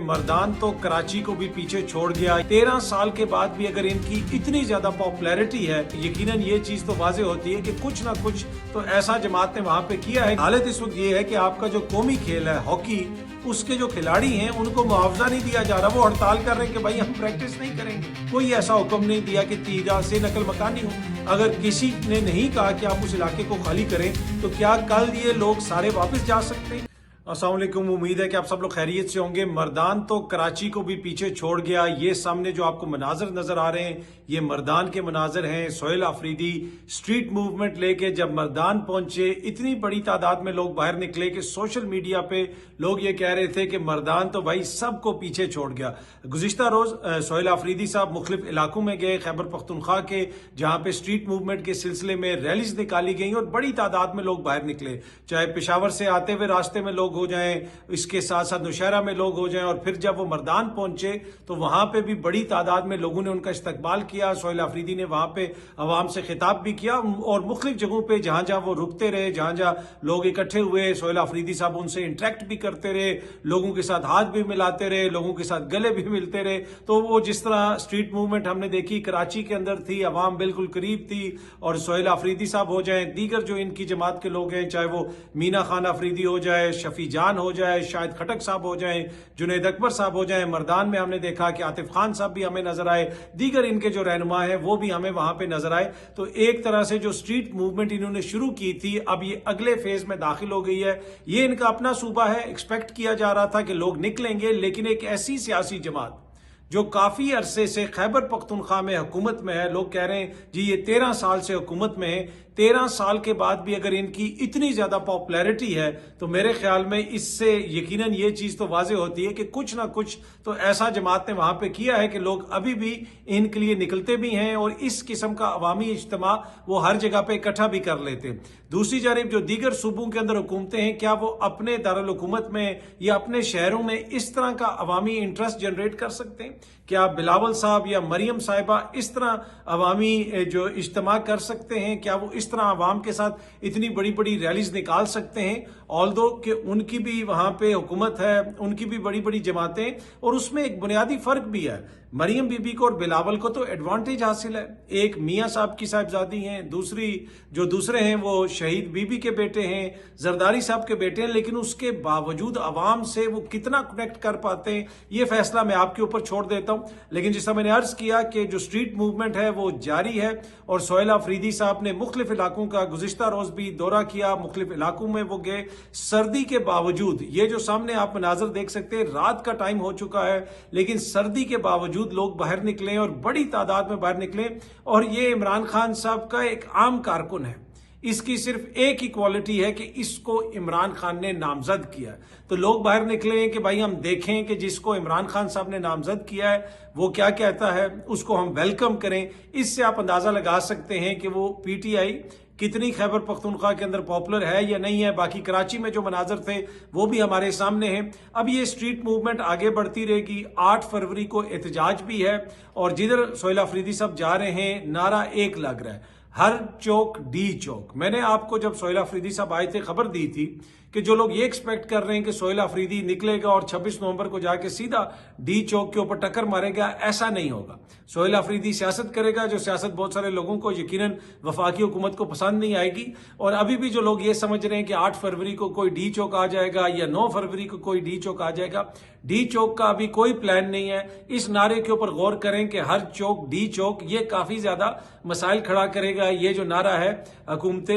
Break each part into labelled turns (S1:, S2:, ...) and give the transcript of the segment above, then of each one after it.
S1: मर्दान तो कराची को भी पीछे छोड़ गया। 13 साल के बाद भी अगर इनकी इतनी ज्यादा पॉपुलैरिटी है, यकीनन ये चीज तो वाजे होती है कि कुछ ना कुछ तो ऐसा जमात ने वहां पे किया है। हालत इस वक्त ये है कि आपका जो कौमी खेल है हॉकी, उसके जो खिलाड़ी हैं उनको मुआवजा नहीं दिया जा रहा। वो हड़ताल कर रहे हैं कि भाई हम प्रैक्टिस नहीं करेंगे। कोई ऐसा हुक्म नहीं दिया कि तीरा से नकल मकानी हो। अगर किसी ने नहीं कहा कि आप उस इलाके को खाली करें तो क्या कल ये लोग सारे वापस जा सकते हैं? अस्सलाम वालेकुम, उम्मीद है कि आप सब लोग खैरियत से होंगे। मर्दान तो कराची को भी पीछे छोड़ गया। ये सामने जो आपको मनाजर नजर आ रहे हैं, ये मर्दान के मनाजर हैं। सोहेल आफरीदी स्ट्रीट मूवमेंट लेके जब मर्दान पहुंचे, इतनी बड़ी तादाद में लोग बाहर निकले कि सोशल मीडिया पे लोग ये कह रहे थे कि मर्दान तो भाई सबको पीछे छोड़ गया। गुज़िश्ता रोज सोहेल आफरीदी साहब मुख्तलिफ इलाकों में गए, खैबर पख्तूनख्वा के, जहां पे स्ट्रीट मूवमेंट के सिलसिले में रैलीज निकाली गई और बड़ी तादाद में लोग बाहर निकले। चाहे पेशावर से आते हुए रास्ते में लोग हो जाएं, इसके साथ साथ नौशहरा में लोग हो जाएं, और फिर जब वो मर्दान पहुंचे तो वहां पे भी बड़ी तादाद में लोगों ने उनका इस्तकबाल किया। सोहेल आफरीदी ने वहां पे अवाम से खिताब भी किया और मुख्तलिफ जगहों पे जहां जहां वो रुकते रहे, जहां जहां लोग इकट्ठे हुए, सोहेल आफरीदी साहब उनसे इंटरेक्ट भी करते रहे, लोगों के साथ हाथ भी मिलाते रहे, लोगों के साथ गले भी मिलते रहे। तो वो जिस तरह स्ट्रीट मूवमेंट हमने देखी कराची के अंदर थी, अवाम बिल्कुल करीब थी, और सोहेल आफरीदी साहब हो जाए, दीगर जो इनकी जमात के लोग हैं, चाहे वो मीना खान आफरीदी हो जाए, शफी जान हो जाए, शाहिद खटक साहब हो जाए, जुनैद अकबर साहब हो जाए। मर्दान में हमने देखा कि आतिफ खान साहब भी हमें नजर आए, दीगर इनके जो रहनुमा है वो भी हमें वहां पे नजर आए। तो एक तरह से जो स्ट्रीट मूवमेंट इन्होंने शुरू की थी, अब ये अगले फेज में दाखिल हो गई है। ये इनका अपना सूबा है, एक्सपेक्ट किया जा रहा था कि लोग निकलेंगे, लेकिन एक ऐसी सियासी जमात जो काफी अरसे से खैबर पख्तूनख्वा में हुकूमत में है, लोग कह रहे हैं जी ये 13 साल से हुकूमत में है, 13 साल के बाद भी अगर इनकी इतनी ज्यादा पॉपुलैरिटी है तो मेरे ख्याल में इससे यकीनन ये चीज तो वाजे होती है कि कुछ ना कुछ तो ऐसा जमात ने वहां पे किया है कि लोग अभी भी इनके लिए निकलते भी हैं, और इस किस्म का अवामी इज्तिमा वो हर जगह पे इकट्ठा भी कर लेते हैं। दूसरी जानिब जो दीगर सूबों के अंदर हुकूमतें हैं, क्या वो अपने दारुल हुकूमत में या अपने शहरों में इस तरह का अवामी इंटरेस्ट जनरेट कर सकते हैं? क्या बिलावल साहब या मरियम साहिबा इस तरह अवामी जो इज्तिमा कर सकते हैं? क्या वो इस तरह अवाम के साथ इतनी बड़ी बड़ी रैलीज निकाल सकते हैं? ऑल्दो कि उनकी भी वहां पे हुकूमत है, उनकी भी बड़ी बड़ी जमातें, और उसमें एक बुनियादी फर्क भी है। मरियम बीबी को और बिलावल को तो एडवांटेज हासिल है, एक मियाँ साहब की साहिबजादी हैं, दूसरे हैं वो शहीद बीबी के बेटे हैं, जरदारी साहब के बेटे हैं, लेकिन उसके बावजूद अवाम से वो कितना कनेक्ट कर पाते हैं ये फैसला मैं आपके ऊपर छोड़ देता हूं। लेकिन जिस तरह मैंने अर्ज किया कि जो स्ट्रीट मूवमेंट है वो जारी है, और सोहेल आफरीदी साहब ने मुख्तलिफ इलाकों का गुज़िश्ता रोज भी दौरा किया, मुख्तलिफ इलाकों में वो गए। सर्दी के बावजूद ये जो सामने आप मनाजर देख सकते हैं, रात का टाइम हो चुका है, लेकिन सर्दी के बावजूद लोग बाहर निकले और बड़ी तादाद में बाहर निकले। और ये इमरान खान साहब का एक आम कारकुन है, इसकी सिर्फ एक ही क्वालिटी है कि इसको इमरान खान ने नामजद किया। तो लोग बाहर निकले हैं कि भाई हम देखें कि जिसको इमरान खान साहब ने नामजद किया है वो क्या कहता है, उसको हम वेलकम करें। इससे आप अंदाजा लगा सकते हैं कि वो पीटीआई कितनी खैबर पख्तूनख्वा के अंदर पॉपुलर है या नहीं है। बाकी कराची में जो मनाजर थे वो भी हमारे सामने हैं। अब ये स्ट्रीट मूवमेंट आगे बढ़ती रहेगी। 8 फरवरी को एहतजाज भी है, और जिधर सोहेल आफरीदी साहब जा रहे हैं नारा एक लग रहा है, हर चौक डी चौक। मैंने आपको जब सोहेल आफरीदी साहब आए थे खबर दी थी कि जो लोग ये एक्सपेक्ट कर रहे हैं कि सोहेल आफरीदी निकलेगा और 26 नवंबर को जाके सीधा डी चौक के ऊपर टक्कर मारेगा, ऐसा नहीं होगा। सोहेल आफरीदी सियासत करेगा, जो सियासत बहुत सारे लोगों को यकीनन वफाकी हुकूमत को पसंद नहीं आएगी। और अभी भी जो लोग ये समझ रहे हैं कि 8 फरवरी को कोई डी चौक आ जाएगा या 9 फरवरी को कोई डी चौक आ जाएगा, डी चौक का अभी कोई प्लान नहीं है। इस नारे के ऊपर गौर करें कि हर चौक डी चौक, ये काफी ज्यादा मसाइल खड़ा करेगा। ये जो नारा है हुकूमत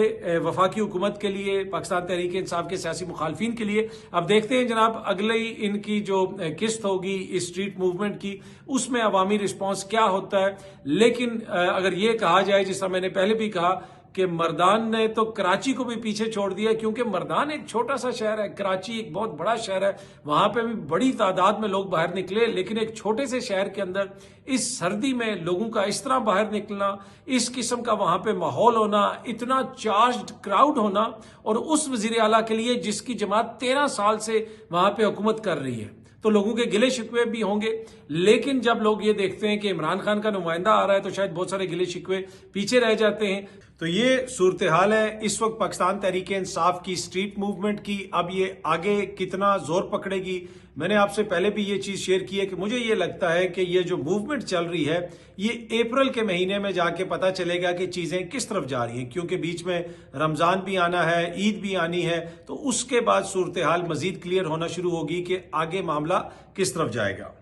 S1: वफाकी हुकूमत के लिए, पाकिस्तान तहरीक इंसाफ के सियासी मुखालफिन के लिए। अब देखते हैं जनाब अगले ही इनकी जो किस्त होगी इस स्ट्रीट मूवमेंट की, उसमें अवामी रिस्पॉन्स क्या होता है। लेकिन अगर ये कहा जाए, जिस तरह मैंने पहले भी कहा कि मर्दान ने तो कराची को भी पीछे छोड़ दिया, क्योंकि मर्दान एक छोटा सा शहर है, कराची एक बहुत बड़ा शहर है, वहां पे भी बड़ी तादाद में लोग बाहर निकले। लेकिन एक छोटे से शहर के अंदर इस सर्दी में लोगों का इस तरह बाहर निकलना, इस किस्म का वहां पे माहौल होना, इतना चार्ज्ड क्राउड होना, और उस वजीर आला के लिए जिसकी जमात 13 साल से वहां पे हुकूमत कर रही है, तो लोगों के गिले शिकवे भी होंगे। लेकिन जब लोग ये देखते हैं कि इमरान खान का नुमाइंदा आ रहा है तो शायद बहुत सारे गिले शिकवे पीछे रह जाते हैं। तो ये सूरत हाल है इस वक्त पाकिस्तान तहरीक इंसाफ की स्ट्रीट मूवमेंट की। अब ये आगे कितना जोर पकड़ेगी, मैंने आपसे पहले भी ये चीज शेयर की है कि मुझे ये लगता है कि ये जो मूवमेंट चल रही है ये अप्रैल के महीने में जाके पता चलेगा कि चीजें किस तरफ जा रही हैं, क्योंकि बीच में रमजान भी आना है, ईद भी आनी है, तो उसके बाद सूरत हाल मजीद क्लियर होना शुरू होगी कि आगे मामला किस तरफ जाएगा।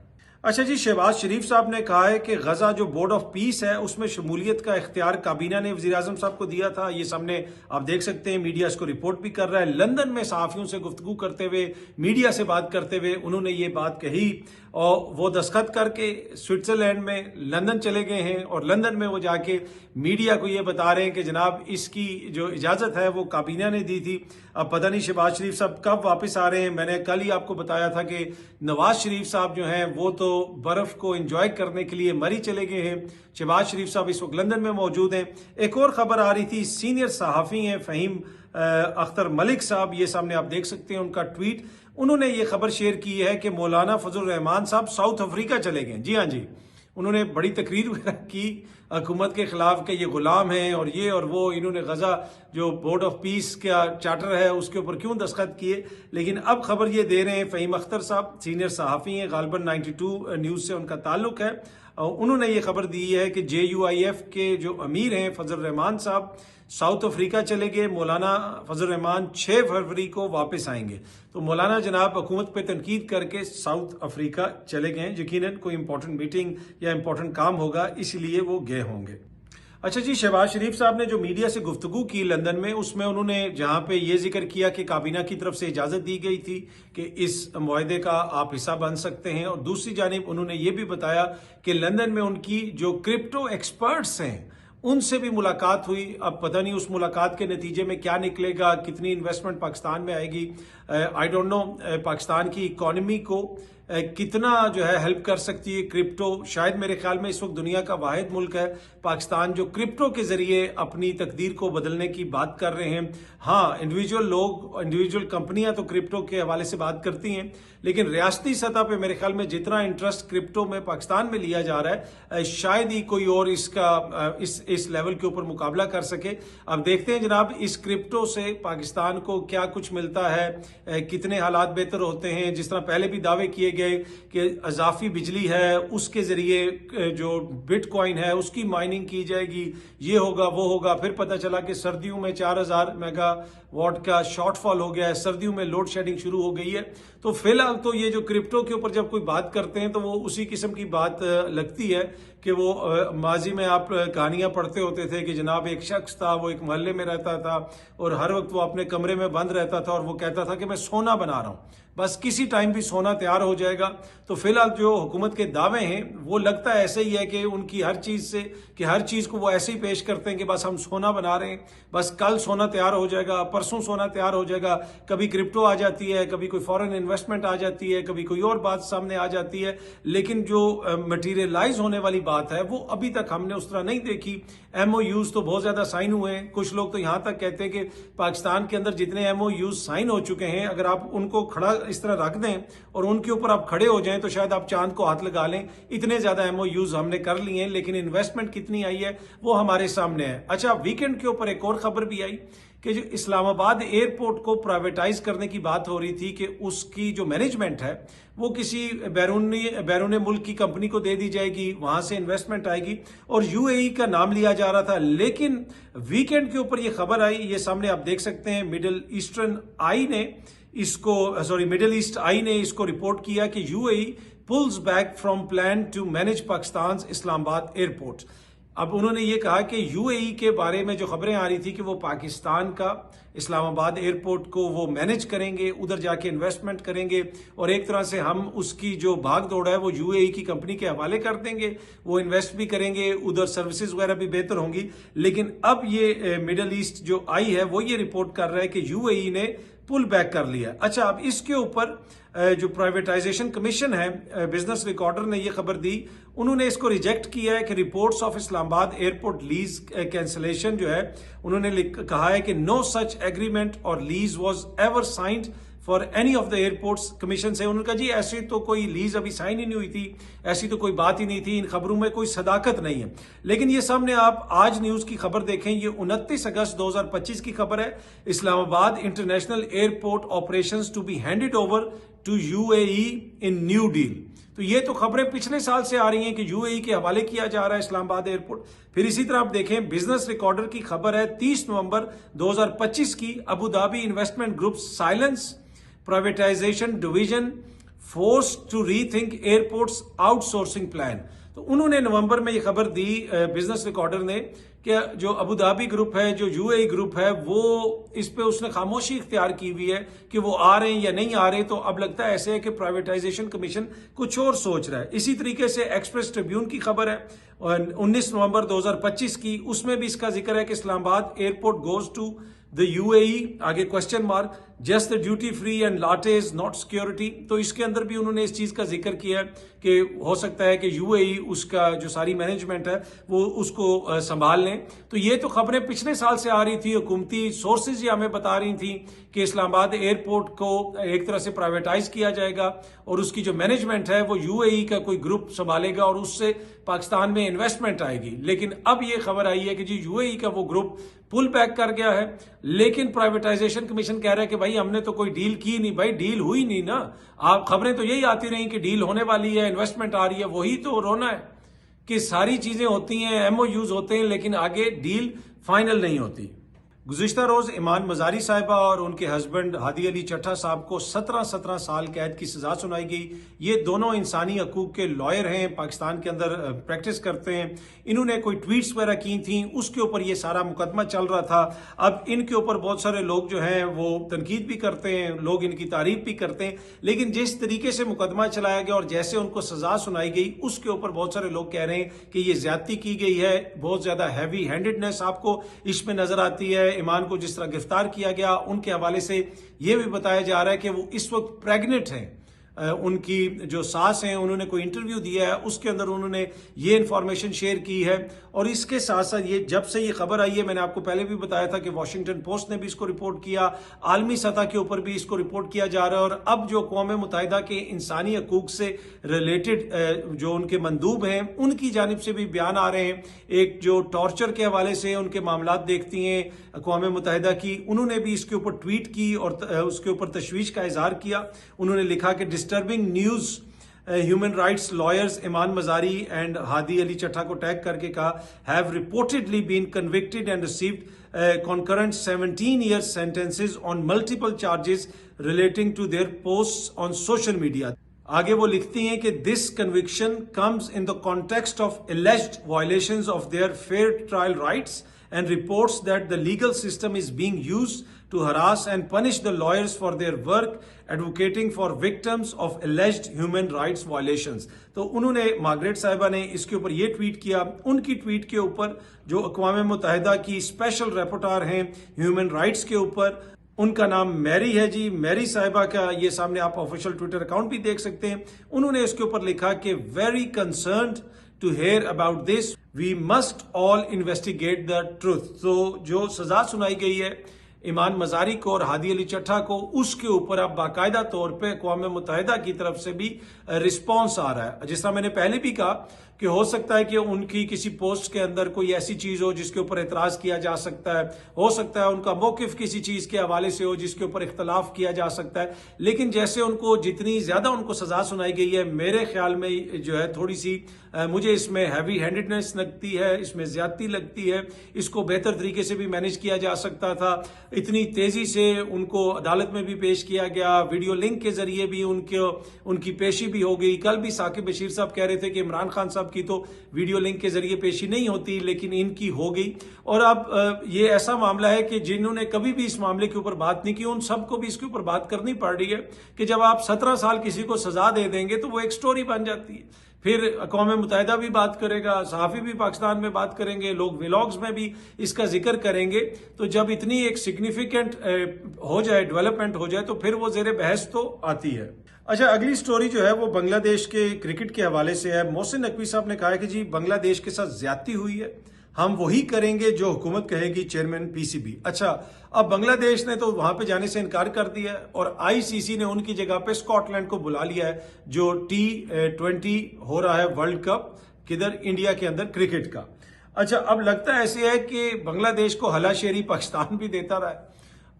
S1: अच्छा जी, शहबाज शरीफ साहब ने कहा है कि गजा जो बोर्ड ऑफ पीस है उसमें शमूलियत का इख्तियार काबीना ने वज़ीर आज़म साहब को दिया था। ये सामने आप देख सकते हैं, मीडिया इसको रिपोर्ट भी कर रहा है। लंदन में सहाफ़ियों से गुफ्तगू करते हुए, मीडिया से बात करते हुए उन्होंने ये बात कही और वो दस्तखत करके स्विट्जरलैंड में लंदन चले गए हैं और लंदन में वो जाके मीडिया को ये बता रहे हैं कि जनाब इसकी जो इजाज़त है वो काबीना ने दी थी। अब पता नहीं शहबाज शरीफ साहब कब वापस आ रहे हैं। मैंने कल ही आपको बताया था कि नवाज शरीफ साहब जो हैं वो तो बर्फ को एंजॉय करने के लिए मरी चले गए हैं। शहबाज शरीफ साहब इस वक्त लंदन में मौजूद हैं। एक और खबर आ रही थी, सीनियर सहाफ़ी हैं फ़हीम अख्तर मलिक साहब, ये सामने आप देख सकते हैं उनका ट्वीट। उन्होंने ये खबर शेयर की है कि मौलाना फजल रहमान साहब साउथ अफ्रीका चले गए। जी हाँ जी, उन्होंने बड़ी तकरीर की हुकूमत के खिलाफ कि ये गुलाम हैं और ये और वो। इन्होंने गजा जो बोर्ड ऑफ पीस का चार्टर है उसके ऊपर क्यों दस्तखत किए, लेकिन अब खबर ये दे रहे हैं फ़हीम अख्तर साहब सीनियर सहाफ़ी हैं, गालिबन 92 न्यूज़ से उनका ताल्लुक है। उन्होंने ये खबर दी है कि JUIF के जो अमीर हैं फजल रहमान साहब साउथ अफ्रीका चले गए। मौलाना फजल रहमान 6 फरवरी को वापस आएंगे। तो मौलाना जनाब हुकूमत पे तनकीद करके साउथ अफ्रीका चले गए। यकीनन कोई इंपॉर्टेंट मीटिंग या इंपॉर्टेंट काम होगा, इसलिए वो गए होंगे। अच्छा जी, शहबाज शरीफ साहब ने जो मीडिया से गुफ्तगू की लंदन में, उसमें उन्होंने जहां पे ये जिक्र किया कि काबीना की तरफ से इजाजत दी गई थी कि इस मुआहदे का आप हिस्सा बन सकते हैं, और दूसरी जानिब उन्होंने ये भी बताया कि लंदन में उनकी जो क्रिप्टो एक्सपर्ट्स हैं उनसे भी मुलाकात हुई। अब पता नहीं उस मुलाकात के नतीजे में क्या निकलेगा, कितनी इन्वेस्टमेंट पाकिस्तान में आएगी, आई डोंट नो। पाकिस्तान की इकॉनमी को कितना जो है हेल्प कर सकती है क्रिप्टो। शायद मेरे ख्याल में इस वक्त दुनिया का वाहिद मुल्क है पाकिस्तान जो क्रिप्टो के जरिए अपनी तकदीर को बदलने की बात कर रहे हैं। हाँ, इंडिविजुअल लोग, इंडिविजुअल कंपनियां तो क्रिप्टो के हवाले से बात करती हैं, लेकिन रियासती सतह पे मेरे ख्याल में जितना इंटरेस्ट क्रिप्टो में पाकिस्तान में लिया जा रहा है शायद ही कोई और इसका इस लेवल के ऊपर मुकाबला कर सके। अब देखते हैं जनाब इस क्रिप्टो से पाकिस्तान को क्या कुछ मिलता है, कितने हालात बेहतर होते हैं। जिस तरह पहले भी दावे किए गए कि अजाफी बिजली है उसके जरिए जो बिटकॉइन है उसकी माइनिंग की जाएगी, ये होगा वो होगा। फिर पता चला कि सर्दियों में 4000 मेगावाट का शॉर्टफॉल हो गया है, सर्दियों में लोड शेडिंग शुरू हो गई है। तो फिलहाल तो ये जो क्रिप्टो के ऊपर जब कोई बात करते हैं तो वो उसी किस्म की बात लगती है कि वो माजी में आप कहानियां पढ़ते होते थे कि जनाब एक शख्स था, वो एक मोहल्ले में रहता था और हर वक्त वो अपने कमरे में बंद रहता था और वो कहता था कि मैं सोना बना रहा हूं, बस किसी टाइम भी सोना तैयार हो जाएगा। तो फिलहाल जो हुकूमत के दावे हैं वो लगता है ऐसे ही है कि उनकी हर चीज से कि हर चीज को वो ऐसे ही पेश करते हैं कि बस हम सोना बना रहे हैं, बस कल सोना तैयार हो जाएगा, परसों सोना तैयार हो जाएगा। कभी क्रिप्टो आ जाती है, कभी कोई फॉरेन इन्वेस्टमेंट आ जाती है, कभी कोई और बात सामने आ जाती है, लेकिन जो मटीरियलाइज होने वाली बात है वो अभी तक हमने उस तरह नहीं देखी। MOUs तो बहुत ज्यादा साइन हुए हैं। कुछ लोग तो यहां तक कहते हैं कि पाकिस्तान के अंदर जितने MOUs साइन हो चुके हैं, अगर आप उनको खड़ा इस तरह रख दें और उनके ऊपर आप खड़े हो जाएं तो शायद आप चांद को हाथ लगा लें, इतने ज्यादा MOUs हमने कर लिए हैं। लेकिन इन्वेस्टमेंट कितनी आई है वो हमारे सामने है। अच्छा, वीकेंड के ऊपर एक और खबर भी आई कि जो इस्लामाबाद एयरपोर्ट को प्राइवेटाइज करने की बात हो रही थी कि उसकी जो मैनेजमेंट है वो किसी बैरून मुल्क की कंपनी को दे दी जाएगी, वहां से इन्वेस्टमेंट आएगी और UAE का नाम लिया जा रहा था। लेकिन वीकेंड के ऊपर ये खबर आई, ये सामने आप देख सकते हैं, मिडिल ईस्ट आई ने इसको रिपोर्ट किया कि UAE pulls back from plan to manage Pakistan Islamabad airport. अब उन्होंने ये कहा कि UAE के बारे में जो खबरें आ रही थी कि वो पाकिस्तान का इस्लामाबाद एयरपोर्ट को वो मैनेज करेंगे, उधर जाके इन्वेस्टमेंट करेंगे और एक तरह से हम उसकी जो भाग दौड़ है वो UAE की कंपनी के हवाले कर देंगे, वो इन्वेस्ट भी करेंगे, उधर सर्विसेज वगैरह भी बेहतर होंगी। लेकिन अब ये मिडल ईस्ट जो आई है वो ये रिपोर्ट कर रहा है कि UAE ने पुल बैक कर लिया। अच्छा, अब इसके ऊपर जो प्राइवेटाइजेशन कमीशन है, बिजनेस रिकॉर्डर ने ये खबर दी, उन्होंने इसको रिजेक्ट किया है कि reports of Islamabad airport lease cancellation जो है, उन्होंने कहा है कि नो सच एग्रीमेंट और lease was ever signed for any of the airports commission से। उन्होंने कहा जी ऐसी तो कोई लीज अभी साइन ही नहीं हुई थी, ऐसी तो कोई बात ही नहीं थी, इन खबरों में कोई सदाकत नहीं है। लेकिन ये सामने आप आज न्यूज की खबर देखें, ये 29 अगस्त 2025 की खबर है। Islamabad international airport operations to be handed over to UAE in new deal. तो ये तो खबरें पिछले साल से आ रही हैं कि यूएई के हवाले किया जा रहा है इस्लामाबाद एयरपोर्ट। फिर इसी तरह आप देखें, बिजनेस रिकॉर्डर की खबर है 30 नवंबर 2025 की, Abu Dhabi investment group silence privatisation division force to rethink airports outsourcing plan. तो उन्होंने नवंबर में ये खबर दी बिजनेस रिकॉर्डर ने कि जो अबू धाबी ग्रुप है, जो यूएई ग्रुप है, वो इस पे उसने खामोशी इख्तियार की हुई है कि वो आ रहे हैं या नहीं आ रहे। तो अब लगता है ऐसे है कि प्राइवेटाइजेशन कमीशन कुछ और सोच रहा है। इसी तरीके से एक्सप्रेस ट्रिब्यून की खबर है 19 नवंबर 2025 की, उसमें भी इसका जिक्र है कि Islamabad airport goes to the UAE, आगे question mark, just the duty free and लाटेज नॉट सिक्योरिटी। तो इसके अंदर भी उन्होंने इस चीज का जिक्र किया कि हो सकता है कि यूएई उसका जो सारी मैनेजमेंट है वो उसको संभाल लें। तो ये तो खबरें पिछले साल से आ रही थी, हुकूमती सोर्सेज ये हमें बता रही थी कि इस्लामाबाद एयरपोर्ट को एक तरह से प्राइवेटाइज किया जाएगा और उसकी जो मैनेजमेंट है वो यूएई का कोई ग्रुप संभालेगा और उससे पाकिस्तान में इन्वेस्टमेंट आएगी। लेकिन अब ये खबर आई है कि जी यूएई का वो ग्रुप पुल बैक कर गया है, लेकिन प्राइवेटाइजेशन कमीशन कह रहा है कि भाई हमने तो कोई डील की नहीं। भाई डील हुई नहीं ना, आप खबरें तो यही आती रही कि डील होने वाली है, इन्वेस्टमेंट आ रही है, वही तो रोना है कि सारी चीजें होती हैं, एमओयूज होते हैं, लेकिन आगे डील फाइनल नहीं होती। गुज़िश्ता रोज ईमान मजारी साहिबा और उनके हस्बैंड हादी अली चट्टा साहब को 17 साल कैद की सजा सुनाई गई। ये दोनों इंसानी हकूक के लॉयर हैं, पाकिस्तान के अंदर प्रैक्टिस करते हैं। इन्होंने कोई ट्वीट्स वगैरह की थी, उसके ऊपर ये सारा मुकदमा चल रहा था। अब इनके ऊपर बहुत सारे लोग जो हैं वो तनकीद भी करते हैं, लोग इनकी तारीफ भी करते हैं, लेकिन जिस तरीके से मुकदमा चलाया गया और जैसे उनको सजा सुनाई गई उसके ऊपर बहुत सारे लोग कह रहे हैं कि ये ज्यादती की गई है, बहुत ज्यादा हैवी हैंडेडनेस आपको इसमें नजर आती है। ईमान को जिस तरह गिरफ्तार किया गया, उनके हवाले से यह भी बताया जा रहा है कि वो इस वक्त प्रेग्नेंट हैं। उनकी जो सास हैं, उन्होंने कोई इंटरव्यू दिया है, उसके अंदर उन्होंने ये इंफॉर्मेशन शेयर की है। और इसके साथ साथ ये जब से ये खबर आई है, मैंने आपको पहले भी बताया था कि वॉशिंगटन पोस्ट ने भी इसको रिपोर्ट किया, आलमी सतह के ऊपर भी इसको रिपोर्ट किया जा रहा है। और अब जो अक़वाम मुत्तहिदा के इंसानी हकूक से रिलेटेड जो उनके मंदूब हैं, उनकी जानिब से भी बयान आ रहे हैं। एक जो टॉर्चर के हवाले से उनके मामलात देखती हैं अक़वाम मुत्तहिदा की, उन्होंने भी इसके ऊपर ट्वीट की और उसके ऊपर तशवीश का इजहार किया। उन्होंने लिखा कि disturbing news, human rights lawyers Imaan Mazari and Hadi Ali Chattha को टैग करके कहा, have reportedly been convicted and received concurrent 17 year sentences on multiple charges relating to their posts on social media. आगे वो लिखती हैं कि this conviction comes in the context of एलिज्ड violations of their fair trial rights and reports that the legal system is being used to harass and punish the lawyers for their work advocating for victims of alleged human rights violations. तो उन्होंने Margaret साहिबा ने इसके ऊपर ये tweet किया। उनकी tweet के ऊपर जो अक़वाम मुत्तहिदा की स्पेशल रिपोर्टर हैं ह्यूमन राइट्स के ऊपर, उनका नाम मैरी है जी, मैरी साहिबा का ये सामने आप ऑफिशियल ट्विटर अकाउंट भी देख सकते हैं। उन्होंने इसके ऊपर लिखा कि very concerned to hear about this, we must all investigate the truth. तो जो सजा सुनाई गई है ईमान मजारी को और हादी अली चट्टा को, उसके ऊपर अब बाकायदा तौर पे अक़वाम मुत्तहिदा की तरफ से भी रिस्पॉन्स आ रहा है। जिस तरह मैंने पहले भी कहा कि हो सकता है कि उनकी किसी पोस्ट के अंदर कोई ऐसी चीज हो जिसके ऊपर एतराज किया जा सकता है, हो सकता है उनका मौकिफ किसी चीज के हवाले से हो जिसके ऊपर इख्तलाफ किया जा सकता है। लेकिन जैसे उनको जितनी ज्यादा उनको सजा सुनाई गई है, मेरे ख्याल में जो है थोड़ी सी मुझे इसमें हैवी हैंडेडनेस लगती है, इसमें ज्यादती लगती है। इसको बेहतर तरीके से भी मैनेज किया जा सकता था। इतनी तेजी से उनको अदालत में भी पेश किया गया, वीडियो लिंक के जरिए भी उनकी पेशी भी हो गई। कल भी साकिब बशीर साहब कह रहे थे कि इमरान खान साहब की तो वीडियो लिंक के जरिए पेशी नहीं होती, लेकिन इनकी हो गई। और अब ये ऐसा मामला है कि जिन्होंने कभी भी इस मामले के ऊपर बात नहीं की, उन सबको भी इसके ऊपर बात करनी पड़ रही है कि जब आप 17 साल किसी को सजा दे देंगे तो वो एक स्टोरी बन जाती है। फिर अक़वाम मुत्तहिदा भी बात करेगा, सहाफ़ी भी पाकिस्तान में बात करेंगे, लोग व्लॉग्स में भी इसका जिक्र करेंगे। तो जब इतनी एक सिग्निफिकेंट हो जाए, डेवलपमेंट हो जाए, तो फिर वो ज़ेरे बहस तो आती है। अच्छा, अगली स्टोरी जो है वो बांग्लादेश के क्रिकेट के हवाले से है। मोहसिन नकवी साहब ने कहा है कि जी बांग्लादेश के साथ ज्यादती हुई है, हम वही करेंगे जो हुकूमत कहेगी, चेयरमैन पीसीबी। अच्छा, अब बांग्लादेश ने तो वहां पे जाने से इनकार कर दिया है और आईसीसी ने उनकी जगह पे स्कॉटलैंड को बुला लिया है, जो T20 हो रहा है वर्ल्ड कप, किधर, इंडिया के अंदर, क्रिकेट का। अच्छा, अब लगता है ऐसे है कि बांग्लादेश को हलाशेरी पाकिस्तान भी देता रहा है।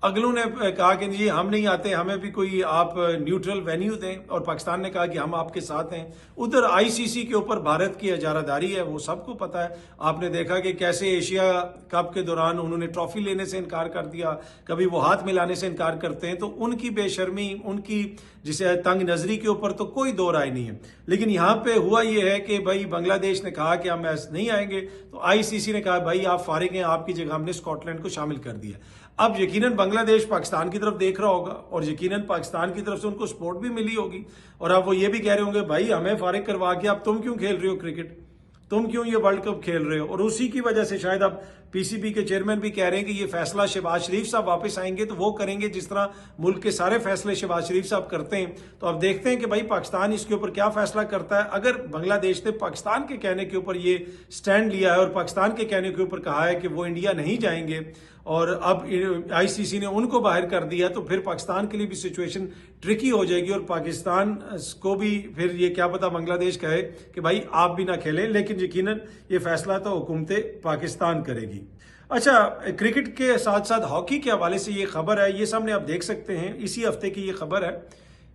S1: अगलों ने कहा कि जी हम नहीं आते, हमें भी कोई आप न्यूट्रल वेन्यू दें, और पाकिस्तान ने कहा कि हम आपके साथ हैं। उधर आईसीसी के ऊपर भारत की इजारादारी है, वो सबको पता है। आपने देखा कि कैसे एशिया कप के दौरान उन्होंने ट्रॉफी लेने से इनकार कर दिया, कभी वो हाथ मिलाने से इनकार करते हैं। तो उनकी बेशर्मी, उनकी जिसे तंग नजरी के ऊपर तो कोई दो राय नहीं है। लेकिन यहाँ पे हुआ ये है कि भाई बांग्लादेश ने कहा कि हम ऐसे नहीं आएंगे, तो आईसीसी ने कहा भाई आप फारिग हैं, आपकी जगह हमने स्कॉटलैंड को शामिल कर दिया। अब यकीनन बांग्लादेश पाकिस्तान की तरफ देख रहा होगा और यकीनन पाकिस्तान की तरफ से उनको सपोर्ट भी मिली होगी, और अब वो ये भी कह रहे होंगे भाई हमें फारिग करवा के अब तुम क्यों खेल रहे हो क्रिकेट, तुम क्यों ये वर्ल्ड कप खेल रहे हो। और उसी की वजह से शायद अब पीसीबी के चेयरमैन भी कह रहे हैं कि ये फैसला शहबाज शरीफ साहब वापस आएंगे तो वो करेंगे जिस तरह मुल्क के सारे फैसले शहबाज शरीफ साहब करते हैं। तो अब देखते हैं कि भाई पाकिस्तान इसके ऊपर क्या फैसला करता है। अगर बांग्लादेश ने पाकिस्तान के कहने के ऊपर ये स्टैंड लिया है और पाकिस्तान के कहने के ऊपर कहा है कि वो इंडिया नहीं जाएंगे, और अब आईसीसी ने उनको बाहर कर दिया, तो फिर पाकिस्तान के लिए भी सिचुएशन ट्रिकी हो जाएगी, और पाकिस्तान को भी फिर ये क्या पता बांग्लादेश कहे कि भाई आप भी ना खेलें। लेकिन यकीनन ये फैसला तो हुकूमत पाकिस्तान करेगी। अच्छा, क्रिकेट के साथ साथ हॉकी के हवाले से ये खबर है, ये सामने आप देख सकते हैं, इसी हफ्ते की ये खबर है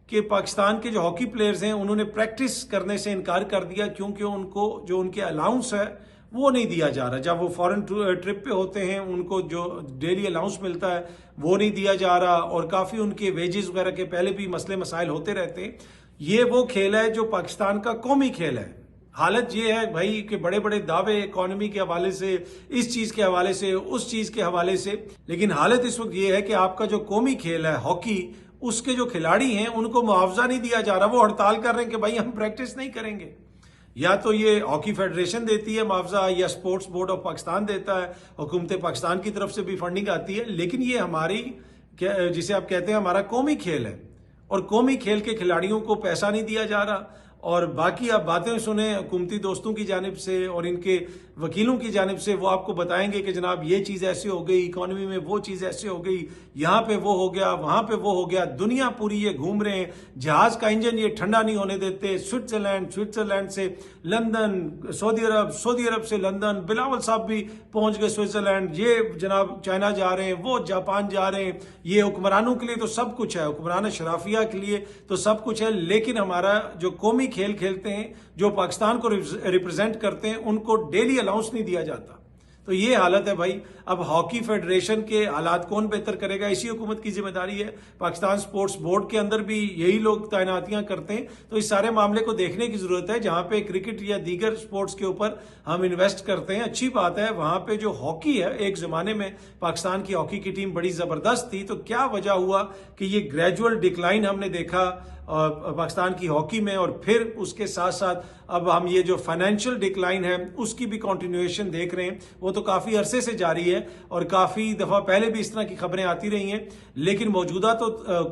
S1: कि पाकिस्तान के जो हॉकी प्लेयर्स हैं उन्होंने प्रैक्टिस करने से इनकार कर दिया, क्योंकि उनको जो उनके अलाउंस है वो नहीं दिया जा रहा। जब वो फॉरेन ट्रिप पे होते हैं उनको जो डेली अलाउंस मिलता है वो नहीं दिया जा रहा, और काफ़ी उनके वेजेस वगैरह के पहले भी मसले मसाइल होते रहते हैं। ये वो खेल है जो पाकिस्तान का कौमी खेल है। हालत ये है भाई कि बड़े बड़े दावे इकोनॉमी के हवाले से, इस चीज़ के हवाले से, उस चीज़ के हवाले से, लेकिन हालत इस वक्त ये है कि आपका जो कौमी खेल है हॉकी, उसके जो खिलाड़ी हैं उनको मुआवजा नहीं दिया जा रहा। वो हड़ताल कर रहे हैं कि भाई हम प्रैक्टिस नहीं करेंगे। या तो ये हॉकी फेडरेशन देती है मुआवजा, या स्पोर्ट्स बोर्ड ऑफ पाकिस्तान देता है, हुकूमत पाकिस्तान की तरफ से भी फंडिंग आती है, लेकिन ये हमारी जिसे आप कहते हैं हमारा कौमी खेल है, और कौमी खेल के खिलाड़ियों को पैसा नहीं दिया जा रहा। और बाकी आप बातें सुने हुकूमती दोस्तों की जानिब से और इनके वकीलों की जानिब से, वो आपको बताएंगे कि जनाब ये चीज़ ऐसे हो गई, इकोनॉमी में वो चीज़ ऐसे हो गई, यहाँ पे वो हो गया, वहाँ पे वो हो गया। दुनिया पूरी ये घूम रहे हैं, जहाज़ का इंजन ये ठंडा नहीं होने देते। स्विट्जरलैंड से लंदन, सऊदी अरब से लंदन, बिलावल साहब भी पहुँच गए स्विट्जरलैंड, ये जनाब चाइना जा रहे हैं, वो जापान जा रहे हैं। ये हुक्मरानों के लिए तो सब कुछ है, हुक्मरान शराफिया के लिए तो सब कुछ है, लेकिन हमारा जो कौमी खेल खेलते हैं, जो पाकिस्तान को रिप्रेजेंट करते हैं, उनको डेली अलाउंस नहीं दिया जाता। तो ये हालत है भाई। अब हॉकी फेडरेशन के हालात कौन बेहतर करेगा, इसी हुकूमत की जिम्मेदारी है। पाकिस्तान स्पोर्ट्स बोर्ड के अंदर भी यही लोग तैनातियां करते हैं, तो इस सारे मामले को देखने की जरूरत है। जहां पे क्रिकेट या दीगर स्पोर्ट्स के ऊपर हम इन्वेस्ट करते हैं, अच्छी बात है। वहां पे जो हॉकी है, एक जमाने में पाकिस्तान की हॉकी की टीम बड़ी जबरदस्त थी, तो क्या वजह हुआ कि ये ग्रेजुअल डिक्लाइन हमने देखा पाकिस्तान की हॉकी में, और फिर उसके साथ साथ अब हम ये जो फाइनेंशियल डिक्लाइन है उसकी भी कंटिन्यूएशन देख रहे हैं। वो तो काफ़ी अरसे से जारी है और काफ़ी दफ़ा पहले भी इस तरह की खबरें आती रही हैं, लेकिन मौजूदा तो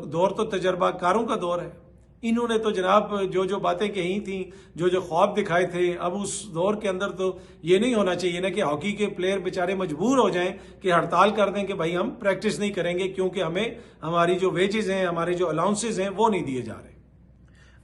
S1: दौर तो तजर्बाकारों का दौर है। इन्होंने तो जनाब जो जो बातें कही थी, जो जो ख्वाब दिखाए थे, अब उस दौर के अंदर तो ये नहीं होना चाहिए ना कि हॉकी के प्लेयर बेचारे मजबूर हो जाएं कि हड़ताल कर दें कि भाई हम प्रैक्टिस नहीं करेंगे, क्योंकि हमें हमारी जो वेजेस हैं, हमारे जो अलाउंसेज हैं, वो नहीं दिए जा रहे।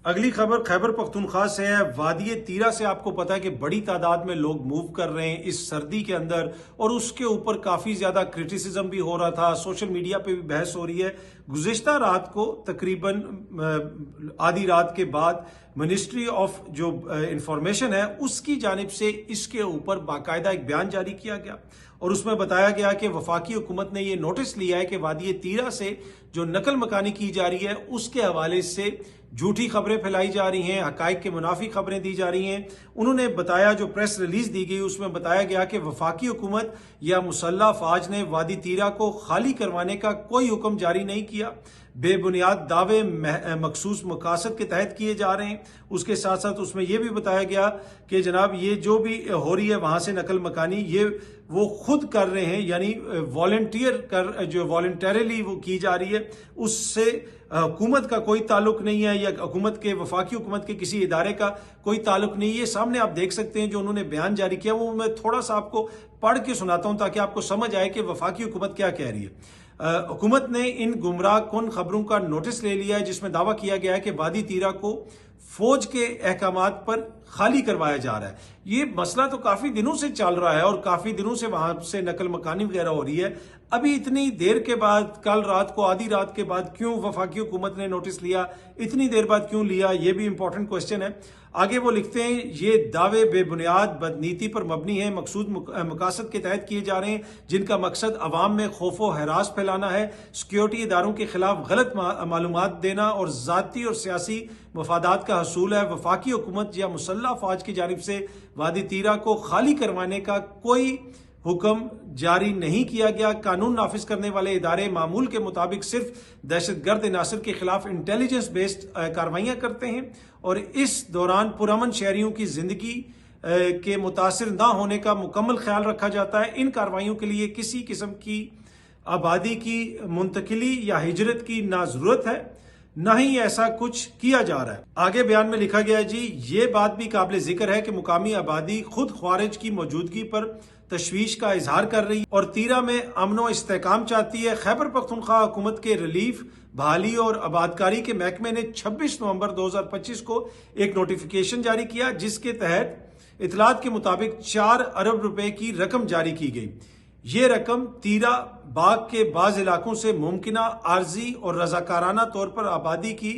S1: अगली खबर खैबर पख्तूनख्वा से है। वादी तीरा से आपको पता है कि बड़ी तादाद में लोग मूव कर रहे हैं इस सर्दी के अंदर, और उसके ऊपर काफ़ी ज़्यादा क्रिटिसिज्म भी हो रहा था, सोशल मीडिया पे भी बहस हो रही है। गुज़िश्ता रात को तकरीबन आधी रात के बाद मिनिस्ट्री ऑफ जो इंफॉर्मेशन है उसकी जानिब से इसके ऊपर बाकायदा एक बयान जारी किया गया, और उसमें बताया गया कि वफाकी हुकूमत ने यह नोटिस लिया है कि वादी तीरा से जो नकल मकानी की जा रही है उसके हवाले से झूठी खबरें फैलाई जा रही हैं, हकाइक के मुनाफी खबरें दी जा रही हैं। उन्होंने बताया, जो प्रेस रिलीज दी गई उसमें बताया गया कि वफाकी हुकूमत या मुसल्लह फौज ने वादी तीरा को खाली करवाने का कोई हुक्म जारी नहीं किया, बेबुनियाद दावे मखसूस मकासद के तहत किए जा रहे हैं। उसके साथ साथ उसमें यह भी बताया गया कि जनाब ये जो भी हो रही है वहां से नकल मकानी ये वो खुद कर रहे हैं, यानी वॉलंटियर कर जो वॉलंटरीली वो की जा रही है, उससे हुकूमत का कोई ताल्लुक नहीं है या हुकूमत के वफाकी हुकूमत के किसी इदारे का कोई ताल्लुक नहीं है। ये सामने आप देख सकते हैं जो उन्होंने बयान जारी किया, वो मैं थोड़ा सा आपको पढ़ के सुनाता हूं ताकि आपको समझ आए कि वफाकी हुकूमत क्या कह रही है। हुकूमत ने इन गुमराह कुन खबरों का नोटिस ले लिया है जिसमें दावा किया गया है कि वादी तीरा को फौज के अहकामात पर खाली करवाया जा रहा है। ये मसला तो काफी दिनों से चल रहा है और काफी दिनों से वहां से नकल मकानी वगैरह हो रही है। अभी इतनी देर के बाद, कल रात को आधी रात के बाद क्यों वफाकी हुकूमत ने नोटिस लिया, इतनी देर बाद क्यों लिया, ये भी इंपॉर्टेंट क्वेश्चन है। आगे वो लिखते हैं ये दावे बेबुनियाद बदनीति पर मबनी है, मकसूद मकासद के तहत किए जा रहे हैं जिनका मकसद अवाम में खौफ व हरास फैलाना है, सिक्योरिटी इदारों के खिलाफ गलत मालूमात देना और जाती और सियासी मफादात का हसूल है। वफाकी हुकूमत या मुसल्लह फौज की जानिब से वादी तीरा को खाली करवाने का कोई हुक्म जारी नहीं किया गया। कानून नाफिज करने वाले इदारे मामूल के मुताबिक सिर्फ दहशतगर्द इनासर के खिलाफ इंटेलिजेंस बेस्ड कार्रवाइयां करते हैं और इस दौरान पुरअमन शहरियों की जिंदगी के मुतासिर ना होने का मुकम्मल ख्याल रखा जाता है। इन कार्रवाइयों के लिए किसी किस्म की आबादी की मुंतकिली या हिजरत की ना जरूरत है, ना ही ऐसा कुछ किया जा रहा है। आगे बयान में लिखा गया है जी, ये बात भी काबिल जिक्र है कि मुकामी आबादी खुद ख्वारिज की मौजूदगी पर तशवीश का इजहार कर रही है और तीरा में अमन व इस्तेकाम चाहती है। खैबर पख्तूनख्वा हुकूमत के रिलीफ, बहाली और आबादकारी के महकमे ने 26 नवंबर 2025 को एक नोटिफिकेशन जारी किया जिसके तहत इतलात के मुताबिक 4 अरब रुपए की रकम जारी की गई। ये रकम तीरा बाग के बाज इलाकों से मुमकिना आर्जी और रजाकाराना तौर पर आबादी की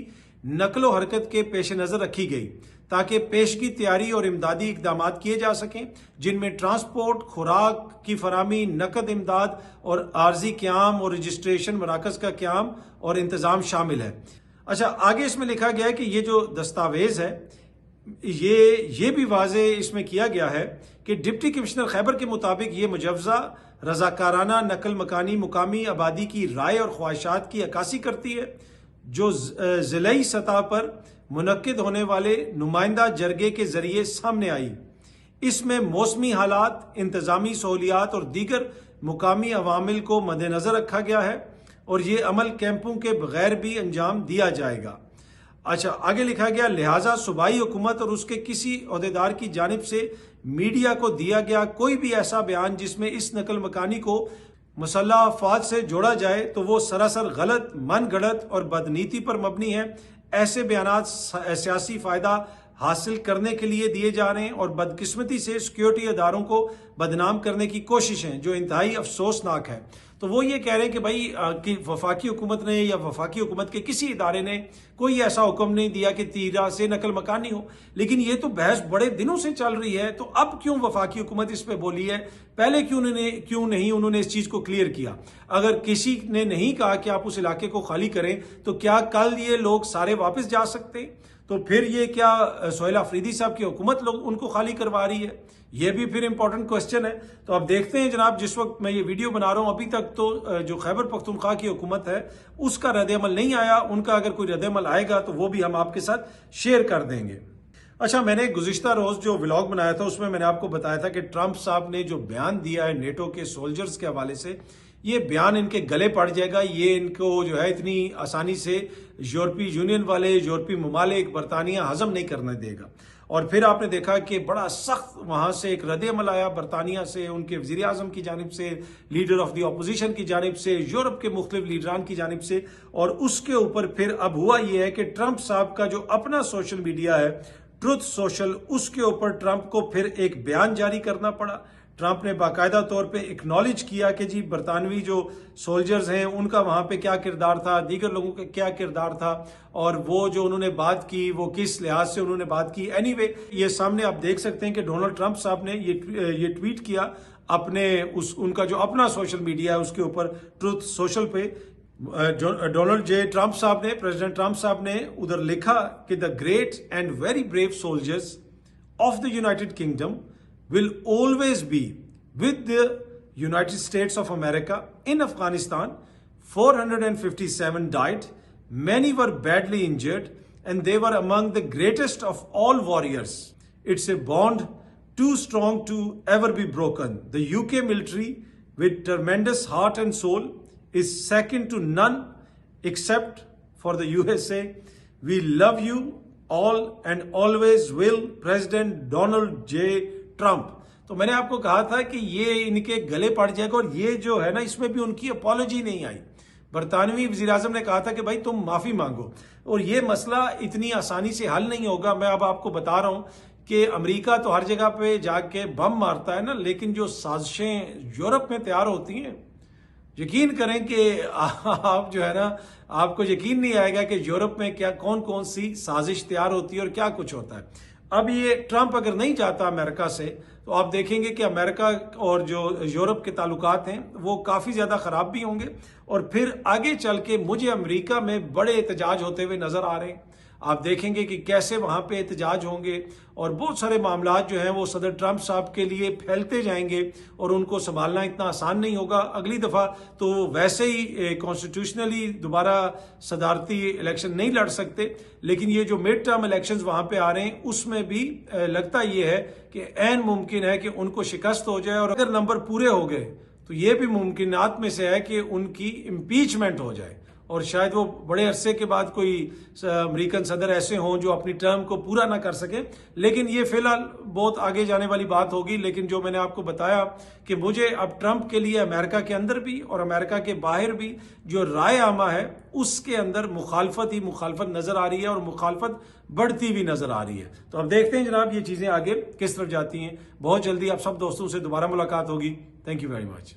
S1: नकलो हरकत के पेश नजर रखी गई ताकि पेशगी तैयारी और इमदादी इकदाम किए जा सकें जिनमें ट्रांसपोर्ट, खुराक की फरामी, नकद इमदाद और आर्जी क्याम और रजिस्ट्रेशन मराकज का क्याम और इंतजाम शामिल है। अच्छा, आगे इसमें लिखा गया है कि ये जो दस्तावेज है ये भी वाजे इसमें किया गया है कि डिप्टी कमिश्नर खैबर के मुताबिक ये मुजवजा रजाकाराना नकल मकानी मुकामी आबादी की राय और ख्वाहिशात की अक्कासी करती है जो जिलाई सतह पर मुनक्किद होने वाले नुमाइंदा जरगे के जरिए सामने आई। इसमें मौसमी हालात, इंतजामी सहूलियात और दीगर मुकामी अवामिल को मद्देनजर रखा गया है और ये अमल कैंपों के बगैर भी अंजाम दिया जाएगा। अच्छा, आगे लिखा गया, लिहाजा सूबाई हुकूमत और उसके किसी ओहदेदार की जानिब से मीडिया को दिया गया कोई भी ऐसा बयान जिसमें इस नकल मकानी को मुसल्लह अफवाज से जोड़ा जाए तो वो सरासर गलत, मन गढ़ंत और बदनीति पर मबनी है। ऐसे बयानात सियासी फायदा हासिल करने के लिए दिए जा रहे हैं और बदकिस्मती से सिक्योरिटी इदारों को बदनाम करने की कोशिशें जो इंतहाई अफसोसनाक है। तो वो ये कह रहे हैं कि भाई कि वफाकी हुकूमत ने या वफाकी हुकूमत के किसी इदारे ने कोई ऐसा हुक्म नहीं दिया कि तीरा से नकल मकानी हो, लेकिन ये तो बहस बड़े दिनों से चल रही है। तो अब क्यों वफाकी हुकूमत इस पे बोली है, पहले क्यों नहीं उन्होंने इस चीज को क्लियर किया? अगर किसी ने नहीं कहा कि आप उस इलाके को खाली करें तो क्या कल ये लोग सारे वापस जा सकते? तो फिर ये क्या सोहेल अफरीदी साहब की हुकूमत लोग उनको खाली करवा रही है? ये भी फिर इंपॉर्टेंट क्वेश्चन है। तो अब देखते हैं जनाब, जिस वक्त मैं ये वीडियो बना रहा हूं अभी तक तो जो खैबर पख्तूनख्वा की हुकूमत है उसका रद्द-ए-अमल नहीं आया। उनका अगर कोई रद्द-ए-अमल आएगा तो वो भी हम आपके साथ शेयर कर देंगे। अच्छा, मैंने गुज़िश्ता रोज जो व्लॉग बनाया था उसमें मैंने आपको बताया था कि ट्रंप साहब ने जो बयान दिया है नेटो के सोल्जर्स के हवाले से, ये बयान इनके गले पड़ जाएगा। ये इनको जो है इतनी आसानी से यूरोपीय यूनियन वाले, यूरोपीय ममालिक, बरतानिया हजम नहीं करने देगा। और फिर आपने देखा कि बड़ा सख्त वहां से एक रद्द-ए-अमल आया बरतानिया से, उनके वजीर आजम की जानिब से, लीडर ऑफ द अपोजिशन की जानिब से, यूरोप के मुख्तलिफ लीडरान की जानिब से। और उसके ऊपर फिर अब हुआ यह है कि ट्रंप साहब का जो अपना सोशल मीडिया है ट्रुथ सोशल, उसके ऊपर ट्रंप को फिर एक बयान जारी करना पड़ा। ट्रंप ने बाकायदा तौर पे एक्नॉलेज किया कि जी बरतानवी जो सोल्जर्स हैं उनका वहां पे क्या किरदार था, दीगर लोगों का क्या किरदार था और वो जो उन्होंने बात की वो किस लिहाज से उन्होंने बात की। एनीवे, ये सामने आप देख सकते हैं कि डोनाल्ड ट्रंप साहब ने ये ट्वीट किया अपने उनका जो अपना सोशल मीडिया है उसके ऊपर ट्रुथ सोशल पे। डोनाल्ड जे ट्रंप साहब ने, प्रेसिडेंट ट्रंप साहब ने उधर लिखा कि the great and very brave soldiers of the United kingdom will always be with the United States of America in Afghanistan. 457 died Many were badly injured and they were among the greatest of all warriors. It's a bond too strong to ever be broken. The UK military, with tremendous heart and soul, is second to none except for the USA. We love you all and always will. President Donald J. Trump. तो मैंने आपको कहा था कि ये इनके गले पड़ जाएगा, और ये जो है ना, इसमें भी उनकी अपॉलॉजी नहीं आई। बरतानवी वज़ीर-ए-आज़म ने कहा था कि भाई तुम माफी मांगो, और ये मसला इतनी आसानी से हल नहीं होगा। मैं अब आपको बता रहा हूं कि अमेरिका तो हर जगह पे जाके बम मारता है ना, लेकिन जो साजिशें यूरोप में तैयार होती हैं, यकीन करें कि आप जो है ना, आपको यकीन नहीं आएगा कि यूरोप में क्या कौन कौन सी साजिश तैयार होती है और क्या कुछ होता है। अब ये ट्रंप अगर नहीं जाता अमेरिका से, तो आप देखेंगे कि अमेरिका और जो यूरोप के ताल्लुकात हैं वो काफ़ी ज़्यादा ख़राब भी होंगे, और फिर आगे चल के मुझे अमेरिका में बड़े एहतजाज होते हुए नज़र आ रहे हैं। आप देखेंगे कि कैसे वहाँ पे एहतजाज होंगे, और बहुत सारे मामलात जो हैं वो सदर ट्रंप साहब के लिए फैलते जाएंगे, और उनको संभालना इतना आसान नहीं होगा। अगली दफ़ा तो वैसे ही कॉन्स्टिट्यूशनली दोबारा सदारती इलेक्शन नहीं लड़ सकते, लेकिन ये जो मिड टर्म इलेक्शंस वहाँ पे आ रहे हैं उसमें भी लगता ये है कि ऐन मुमकिन है कि उनको शिकस्त हो जाए, और अगर नंबर पूरे हो गए तो ये भी मुमकिनात में से है कि उनकी इम्पीचमेंट हो जाए, और शायद वो बड़े अरसे के बाद कोई अमेरिकन सदर ऐसे हों जो अपनी टर्म को पूरा ना कर सके। लेकिन ये फिलहाल बहुत आगे जाने वाली बात होगी। लेकिन जो मैंने आपको बताया कि मुझे अब ट्रंप के लिए अमेरिका के अंदर भी और अमेरिका के बाहर भी जो राय आमा है उसके अंदर मुखालफत ही मुखालफत नजर आ रही है, और मुखालफत बढ़ती भी नजर आ रही है। तो अब देखते हैं जनाब ये चीजें आगे किस तरफ जाती हैं। बहुत जल्दी आप सब दोस्तों से दोबारा मुलाकात होगी। Thank you very much.